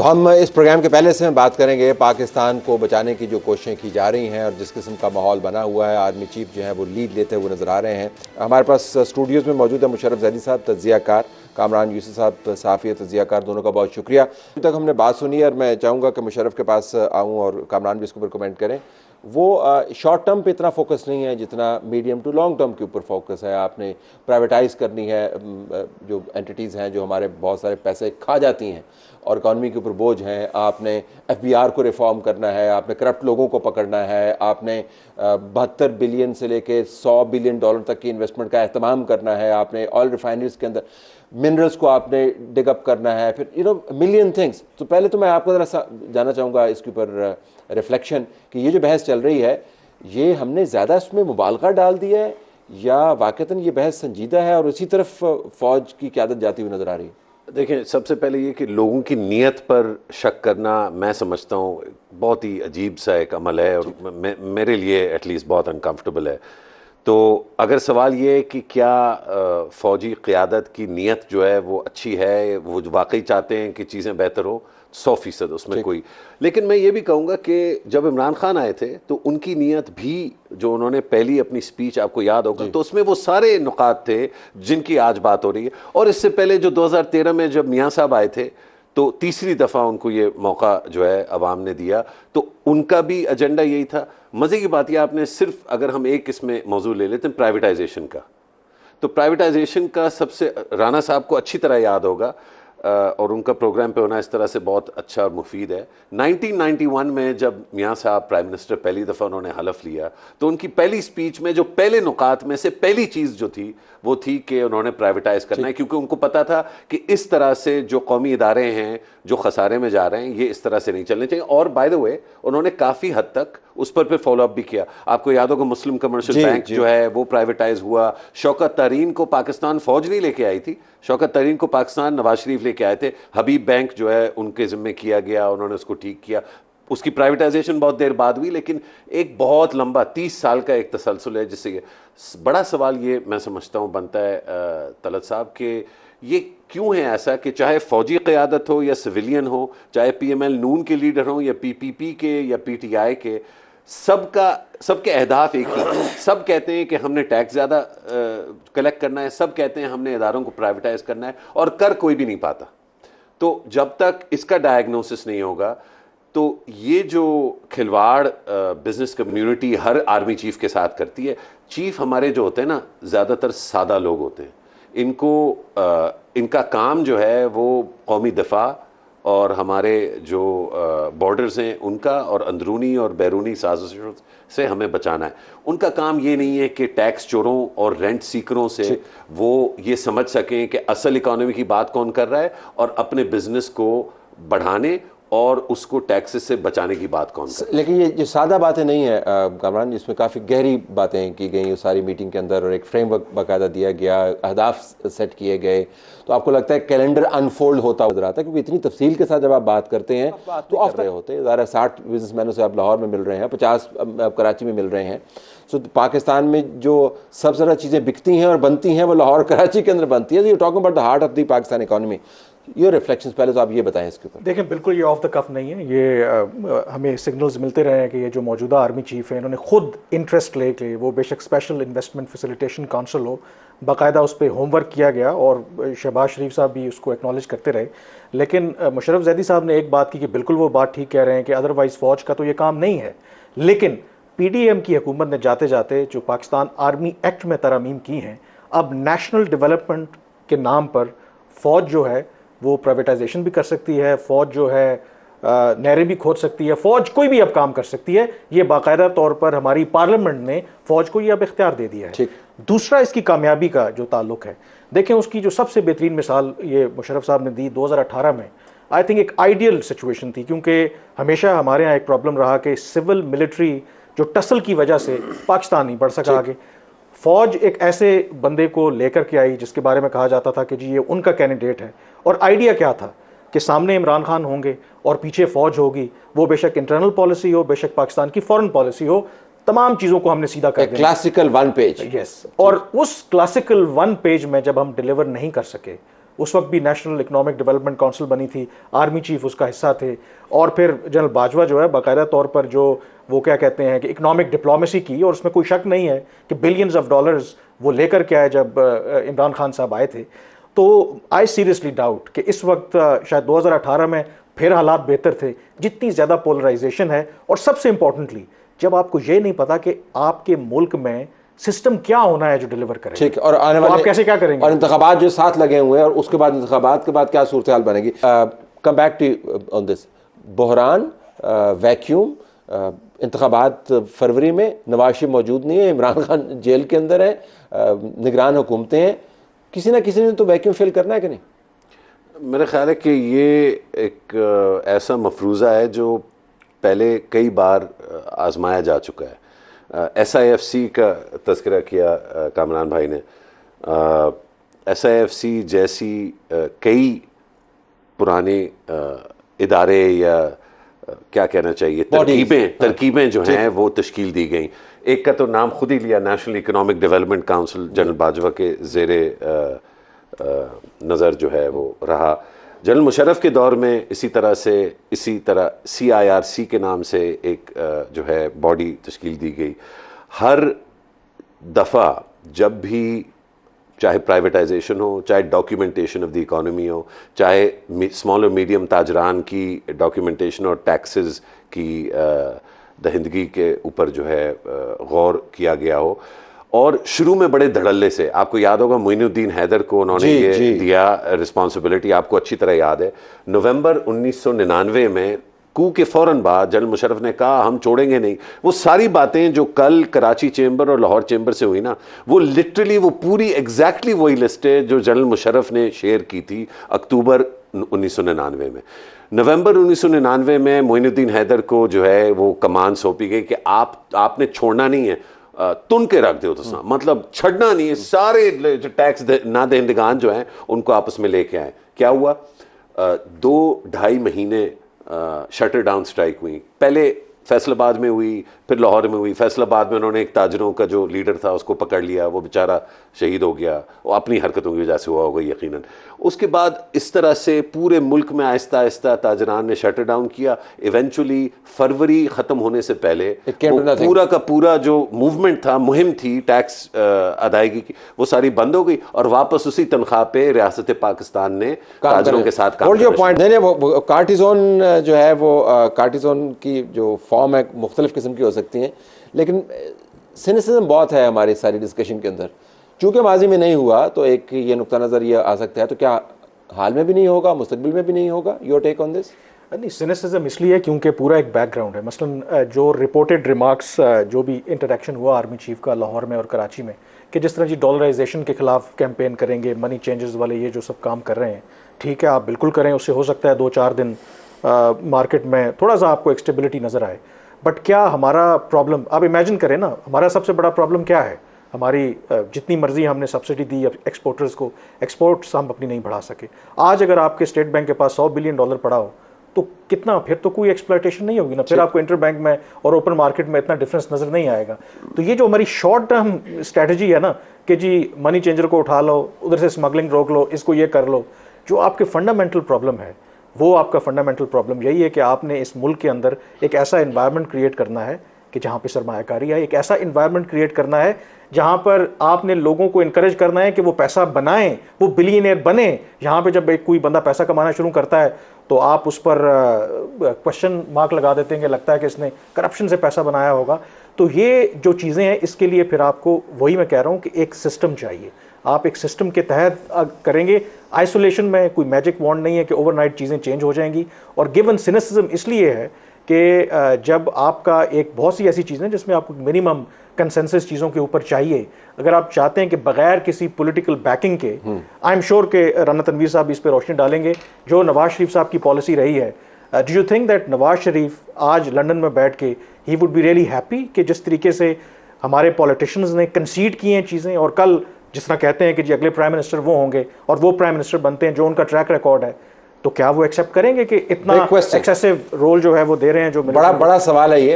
हम इस प्रोग्राम के पहले से बात करेंगे पाकिस्तान को बचाने की जो कोशिशें की जा रही हैं और जिस किस्म का माहौल बना हुआ है। आर्मी चीफ जो है वो लीड लेते हुए नज़र आ रहे हैं। हमारे पास स्टूडियोज़ में मौजूद है मुशर्रफ ज़ैदी साहब, तज्ज़ियाकार, कामरान यूसुफ साहब, सहाफ़ी तज्ज़ियाकार, दोनों का बहुत शुक्रिया। अभी तक हमने बात सुनी है और मैं चाहूँगा कि मुशर्रफ के पास आऊँ और कामरान भी इसके ऊपर कमेंट करें। वो शॉर्ट टर्म पे इतना फोकस नहीं है जितना मीडियम टू लॉन्ग टर्म के ऊपर फोकस है। आपने प्राइवेटाइज़ करनी है जो एंटिटीज़ हैं जो हमारे बहुत सारे पैसे खा जाती हैं और इकॉनमी के ऊपर बोझ हैं। आपने एफबीआर को रिफॉर्म करना है, आपने करप्ट लोगों को पकड़ना है, आपने 72 बिलियन से लेके 100 बिलियन डॉलर तक की इन्वेस्टमेंट का एहतमाम करना है, आपने ऑयल रिफाइनरीज के अंदर मिनरल्स को आपने डिगअप करना है, फिर मिलियन थिंग्स। तो पहले तो मैं आपको ज़रा जानना चाहूँगा इसके ऊपर रिफ्लेक्शन कि ये जो बहस चल रही है ये हमने ज़्यादा इसमें मुबालगा डाल दिया है या वाक़तन ये बहस संजीदा है और उसी तरफ फ़ौज की क़यादत जाती हुई नज़र आ रही है? देखें, सबसे पहले ये कि लोगों की नीयत पर शक करना मैं समझता हूँ बहुत ही अजीब सा एक अमल है और मेरे लिए एटलीस्ट बहुत अनकंफर्टेबल है। तो अगर सवाल ये है कि क्या फ़ौजी क़यादत की नीयत जो है वो अच्छी है, वो वाकई चाहते हैं कि चीज़ें बेहतर हो, 100% उसमें कोई, लेकिन मैं ये भी कहूँगा कि जब इमरान खान आए थे तो उनकी नीयत भी, जो उन्होंने पहली अपनी स्पीच आपको याद होगा, तो उसमें वो सारे नुकात थे जिनकी आज बात हो रही है। और इससे पहले जो 2013 में जब मियाँ साहब आए थे तो तीसरी दफ़ा उनको ये मौका जो है अवाम ने दिया, तो उनका भी एजेंडा यही था। मज़े की बात यह, आपने सिर्फ अगर हम एक इसमें मौजू ले लेते हैं प्राइवेटाइजेशन का, तो प्राइवेटाइजेशन का सबसे, राना साहब को अच्छी तरह याद होगा और उनका प्रोग्राम पे होना इस तरह से बहुत अच्छा और मुफीद है। 1991 में जब मियाँ साहब प्राइम मिनिस्टर पहली दफ़ा उन्होंने हलफ लिया तो उनकी पहली स्पीच में जो पहले नुकात में से पहली चीज़ जो थी वो थी कि उन्होंने प्राइवेटाइज करना है, क्योंकि उनको पता था कि इस तरह से जो कौमी इदारे हैं जो खसारे में जा रहे हैं ये इस तरह से नहीं चलने चाहिए। और बाय द वे उन्होंने काफ़ी हद तक उस पर फॉलोअप भी किया। आपको याद होगा मुस्लिम कमर्शियल बैंक जो है वो प्राइवेटाइज हुआ। शौकत तरीन को पाकिस्तान फौज नहीं लेके आई थी, शौकत तरीन को पाकिस्तान नवाज शरीफ लेके आए थे। हबीब बैंक जो है उनके जिम्मे किया गया, उन्होंने उसको ठीक किया। उसकी प्राइवेटाइजेशन बहुत देर बाद हुई, लेकिन एक बहुत लंबा 30 साल का एक तसलसल है, जिससे बड़ा सवाल ये मैं समझता हूँ बनता है तलत साहब के ये क्यों है ऐसा कि चाहे फौजी क़यादत हो या सिविलियन हो, चाहे पीएमएल नून के लीडर हो या पीपीपी के या पीटीआई के, सबके अहदाफ एक ही। सब कहते हैं कि हमने टैक्स ज़्यादा कलेक्ट करना है, सब कहते हैं हमने इदारों को प्राइवेटाइज करना है, और कर कोई भी नहीं पाता। तो जब तक इसका डायग्नोसिस नहीं होगा तो ये जो खिलवाड़ बिजनेस कम्युनिटी हर आर्मी चीफ के साथ करती है, चीफ हमारे जो होते हैं ना ज़्यादातर सादा लोग होते हैं, इनका काम जो है वो कौमी दिफा और हमारे जो बॉर्डर्स हैं उनका और अंदरूनी और बैरूनी साजिशों से हमें बचाना है। उनका काम ये नहीं है कि टैक्स चोरों और रेंट सीकरों से वो ये समझ सकें कि असल इकॉनमी की बात कौन कर रहा है और अपने बिजनेस को बढ़ाने और उसको टैक्सेस से बचाने की बात कौन कर। लेकिन ये जो सादा बातें नहीं है कामरान, जिसमें काफ़ी गहरी बातें की गई उस सारी मीटिंग के अंदर और एक फ्रेमवर्क बाकायदा दिया गया, अहदाफ सेट किए गए, तो आपको लगता है कैलेंडर अनफोल्ड होता नजर आता है? क्योंकि इतनी तफसील के साथ जब आप बात करते हैं तो ऑफ रहे होते हैं, ज़रा 60 बिजनेसमैनों से आप लाहौर में मिल रहे हैं, 50 कराची में मिल रहे हैं। सो पाकिस्तान में जो सबसे ज़्यादा चीज़ें बिकती हैं और बनती हैं वो लाहौर कराची के अंदर बनती है। You talking about the heart of the Pakistan economy. ये रिफ्लेक्शंस पहले तो आप ये बताएं इसके ऊपर। देखें, बिल्कुल ये ऑफ द कफ नहीं है। ये हमें सिग्नल्स मिलते रहे हैं कि ये जो मौजूदा आर्मी चीफ है इन्होंने खुद इंटरेस्ट लेके, वो बेशक स्पेशल इन्वेस्टमेंट फैसिलिटेशन काउंसिल हो, बाकायदा उस पर होमवर्क किया गया और शहबाज शरीफ साहब भी उसको एक्नॉलेज करते रहे। लेकिन मुशर्रफ ज़ैदी साहब ने एक बात की कि बिल्कुल वो बात ठीक कह रहे हैं कि अदरवाइज़ फ़ौज का तो ये काम नहीं है। लेकिन पीडीएम की हुकूमत ने जाते जाते जो पाकिस्तान आर्मी एक्ट में तरमीम की हैं, अब नेशनल डेवलपमेंट के नाम पर फ़ौज जो है वो प्राइवेटाइजेशन भी कर सकती है, फ़ौज जो है नहरें भी खोद सकती है, फ़ौज कोई भी अब काम कर सकती है। ये बाकायदा तौर पर हमारी पार्लियामेंट ने फ़ौज को ये अब इख्तियार दे दिया है। दूसरा, इसकी कामयाबी का जो ताल्लुक है, देखें उसकी जो सबसे बेहतरीन मिसाल ये मुशर्रफ साहब ने दी 2018 में, आई थिंक एक आइडियल सिचुएशन थी, क्योंकि हमेशा हमारे यहाँ एक प्रॉब्लम रहा कि सिविल मिलिट्री जो टसल की वजह से पाकिस्तान नहीं बढ़ सका आगे। फौज एक ऐसे बंदे को लेकर के आई जिसके बारे में कहा जाता था कि जी ये उनका कैंडिडेट है, और आइडिया क्या था कि सामने इमरान खान होंगे और पीछे फौज होगी, वो बेशक इंटरनल पॉलिसी हो, बेशक पाकिस्तान की फॉरेन पॉलिसी हो, तमाम चीजों को हमने सीधा कर दिया। Classical one page. यस, और उस क्लासिकल वन पेज में जब हम डिलीवर नहीं कर सके उस वक्त भी नेशनल इकोनॉमिक डेवलपमेंट काउंसिल बनी थी, आर्मी चीफ उसका हिस्सा थे, और फिर जनरल बाजवा जो है बाकायदा तौर पर जो वो क्या कहते हैं कि इकोनॉमिक डिप्लोमेसी की, और उसमें कोई शक नहीं है कि बिलियंस ऑफ डॉलर्स वो लेकर के आए जब इमरान खान साहब आए थे। तो आई सीरियसली डाउट कि इस वक्त शायद 2018 में फिर हालात बेहतर थे, जितनी ज़्यादा पोलराइजेशन है, और सबसे इंपॉर्टेंटली जब आपको ये नहीं पता कि आपके मुल्क में सिस्टम क्या होना है जो डिलीवर करे। ठीक, और आने तो वाले आप कैसे क्या करेंगे? और इंतखाबात जो साथ लगे हुए हैं, और उसके बाद इंतखाबात के बाद क्या सूरत हाल बनेगी? Come back to on this बहरान, वैक्यूम, इंतखाबात फरवरी में, नवाज शरीफ मौजूद नहीं है, इमरान खान जेल के अंदर है, निगरान हुकूमतें हैं, किसी ना किसी ने तो वैक्यूम फिल करना है कि नहीं? मेरा ख्याल है कि ये एक ऐसा मफरूज़ा है जो पहले कई बार आजमाया जा चुका है। SIFC का तज़किरा किया कामरान भाई ने। SIFC जैसी कई पुराने इदारे या क्या कहना चाहिए तरकीबें जो हैं वो तश्कील दी गई। एक का तो नाम खुद ही लिया, national economic development council, general Bajwa के ज़ेरे नज़र जो है वो रहा। जनरल मुशर्रफ के दौर में इसी तरह CIRC के नाम से एक जो है बॉडी तश्कील दी गई। हर दफ़ा जब भी चाहे प्राइवेटाइजेशन हो, चाहे डॉक्यूमेंटेशन ऑफ द इकोनॉमी हो, चाहे स्मॉल और मीडियम ताजरान की डॉक्यूमेंटेशन और टैक्सेस की दहिंदगी के ऊपर जो है गौर किया गया हो, और शुरू में बड़े धड़ल्ले से, आपको याद होगा मोइनुद्दीन हैदर को उन्होंने ये दिया रिस्पॉन्सिबिलिटी, आपको अच्छी तरह याद है। नवंबर 1999 में कू के फौरन बाद जनरल मुशर्रफ ने कहा हम छोड़ेंगे नहीं। वो सारी बातें जो कल कराची चेंबर और लाहौर चेंबर से हुई ना, वो लिटरली वो पूरी एग्जैक्टली वही लिस्ट है जो जनरल मुशर्रफ ने शेयर की थी अक्टूबर 1999 में। नवंबर 1999 में मोइनुद्दीन हैदर को जो है वो कमान सौंपी गई कि आपने छोड़ना नहीं है, तुन के रख दो, तो मतलब छड़ना नहीं है, सारे जो टैक्स ना दहिंदगान जो हैं उनको आपस में लेके आए। क्या हुआ? 2-2.5 महीने शटर डाउन स्ट्राइक हुई। पहले फैसलाबाद में हुई, फिर लाहौर में हुई। फैसलाबाद में उन्होंने एक ताजरों का जो लीडर था उसको पकड़ लिया, वो बेचारा शहीद हो गया, वो अपनी हरकतों की वजह से हुआ होगा यकीनन। उसके बाद इस तरह से पूरे मुल्क में आहिस्ता आहिस्ता ताजरान ने शटर डाउन किया। इवेंचुअली फरवरी ख़त्म होने से पहले वो पूरा का पूरा जो मूवमेंट था, मुहिम थी टैक्स अदायगी की, वो सारी बंद हो गई, और वापस उसी तनख्वाह पे रियासत पाकिस्तान ने ताजरों के साथ काम किया। कार्टिजोन जो है वो कार्टिजोन की जो फॉर्म है मुख्तलिफ किस्म की हो सकती हैं, लेकिन सिनिसिज्म बहुत है हमारी सारी डिस्कशन के अंदर। चूँकि माजी में नहीं हुआ तो एक ये नुक्ता नज़र ये आ सकता है, तो क्या हाल में भी नहीं होगा, मुस्तकबिल में भी नहीं होगा? Your take on this? नहीं, सिनिसिज्म इसलिए क्योंकि पूरा एक बैकग्राउंड है। मसलन जो रिपोर्टेड रिमार्क्स जो भी इंटरेक्शन हुआ आर्मी चीफ का लाहौर में और कराची में, कि जिस तरह जी डॉलराइजेशन के खिलाफ कैंपेन करेंगे, मनी चेंजेस वाले ये जो सब काम कर रहे हैं, ठीक है आप बिल्कुल करें, उससे हो सकता है 2-4 दिन मार्केट में थोड़ा सा आपको एक स्टेबिलिटी नज़र आए। बट क्या हमारा प्रॉब्लम, आप इमेजिन करें ना, हमारा सबसे बड़ा प्रॉब्लम क्या है? हमारी जितनी मर्जी हमने सब्सिडी दी एक्सपोर्टर्स को, एक्सपोर्ट्स हम अपनी नहीं बढ़ा सके। आज अगर आपके स्टेट बैंक के पास $100 बिलियन पड़ा हो तो कितना, फिर तो कोई एक्सप्लॉयटेशन नहीं होगी ना, फिर आपको इंटर बैंक में और ओपन मार्केट में इतना डिफरेंस नज़र नहीं आएगा। तो ये जो हमारी शॉर्ट टर्म स्ट्रैटेजी है ना कि जी मनी चेंजर को उठा लो, उधर से स्मगलिंग रोक लो, इसको ये कर लो, जो आपके फंडामेंटल प्रॉब्लम है वो आपका फंडामेंटल प्रॉब्लम यही है कि आपने इस मुल्क के अंदर एक ऐसा इन्वायरमेंट क्रिएट करना है कि जहाँ पे सरमायाकारी है, एक ऐसा इन्वायरमेंट क्रिएट करना है जहाँ पर आपने लोगों को इनकरेज करना है कि वो पैसा बनाएं, वो बिलियनियर बने। यहाँ पे जब एक कोई बंदा पैसा कमाना शुरू करता है तो आप उस पर क्वेश्चन मार्क लगा देते हैं कि लगता है कि इसने करप्शन से पैसा बनाया होगा। तो ये जो चीज़ें हैं इसके लिए फिर आपको, वही मैं कह रहा हूँ कि एक सिस्टम चाहिए। आप एक सिस्टम के तहत करेंगे। आइसोलेशन में कोई मैजिक वॉन्ड नहीं है कि ओवरनाइट चीज़ें चेंज हो जाएंगी। और गिवन सिनिसिज्म इसलिए है कि जब आपका एक बहुत सी ऐसी चीज़ें जिसमें आपको मिनिमम कंसेंसस चीज़ों के ऊपर चाहिए, अगर आप चाहते हैं कि बगैर किसी पॉलिटिकल बैकिंग के, आई एम श्योर के राना तनवीर साहब इस पर रोशनी डालेंगे, जो नवाज शरीफ साहब की पॉलिसी रही है, do you think that Nawaz Sharif आज लंदन में बैठ के ही वुड बी रियली हैप्पी कि जिस तरीके से हमारे पॉलिटिशियंस ने कंसीड की हैं चीज़ें, और कल जिस तरह कहते हैं कि जी अगले प्राइम मिनिस्टर वो होंगे और वो प्राइम मिनिस्टर बनते हैं जो उनका ट्रैक रिकॉर्ड है, तो क्या वो एक्सेप्ट करेंगे कि इतना एक्सेसिव रोल जो है वो दे रहे हैं? जो बड़ा सवाल है ये।